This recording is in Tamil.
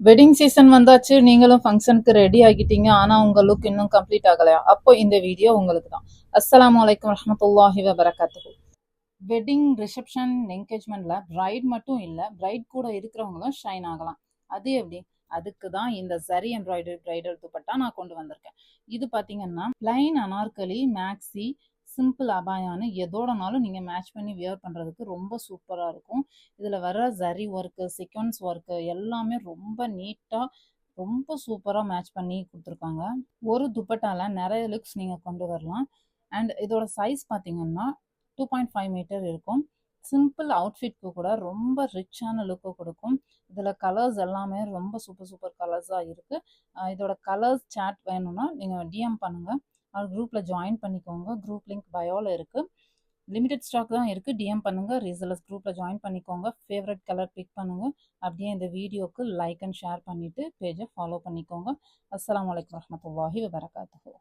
வெட்டிங் சீசன் வந்தாச்சு. நீங்களும் ஃபங்க்ஷனுக்கு ரெடி ஆகிட்டீங்க. ஆனா உங்க லுக் இன்னும் கம்ப்ளீட் ஆகலையா? அப்போ இந்த வீடியோ உங்களுக்கு தான். அஸ்ஸலாமு அலைக்கும் வரஹ்மத்துல்லாஹி வபரகாத்துஹு. வெட்டிங் ரிசப்ஷன் என்கேஜ்மெண்ட்ல பிரைட் மட்டும் இல்ல, பிரைட் கூட இருக்கிறவங்களும் ஷைன் ஆகலாம். அது எப்படி? அதுக்கு தான் இந்த சரி எம்ப்ராய்டரி பிரைடல் துப்பட்டா நான் கொண்டு வந்திருக்கேன். இது பாத்தீங்கன்னா பிளைன் அனார்கலி மேக்ஸி சிம்பிள் அபாயான்னு எதோடனாலும் நீங்க மேட்ச் பண்ணி வியர் பண்றதுக்கு ரொம்ப சூப்பரா இருக்கும். இதுல வர ஜரி ஒர்க்கு, சீக்வன்ஸ் ஒர்க்கு எல்லாமே ரொம்ப நீட்டா ரொம்ப சூப்பரா மேட்ச் பண்ணி கொடுத்துருக்காங்க. ஒரு துப்பட்டால நிறைய லுக்ஸ் நீங்க கொண்டு வரலாம். அண்ட் இதோட சைஸ் பாத்தீங்கன்னா 2.5 மீட்டர் இருக்கும். சிம்பிள் அவுட்ஃபிட்க்கு கூட ரொம்ப ரிச்சான லுக்கு கொடுக்கும். இதில் கலர்ஸ் எல்லாமே ரொம்ப சூப்பர் சூப்பர் கலர்ஸாக இருக்குது. இதோட கலர்ஸ் சாட் வேணும்னா நீங்கள் டிஎம் பண்ணுங்கள். அது குரூப்பில் ஜாயின் பண்ணிக்கோங்க. குரூப் லிங்க் பயோவில் இருக்குது. லிமிடெட் ஸ்டாக் தான் இருக்குது. டிஎம் பண்ணுங்கள். ரீசெலர்ஸ் குரூப்பில் ஜாயின் பண்ணிக்கோங்க. ஃபேவரட் கலர் பிக் பண்ணுங்கள். அப்படியே இந்த வீடியோக்கு லைக் அண்ட் ஷேர் பண்ணிவிட்டு பேஜை ஃபாலோ பண்ணிக்கோங்க. அஸ்ஸலாமு அலைக்கும் வரஹ்மத்துல்லாஹி வபரகாத்துஹு.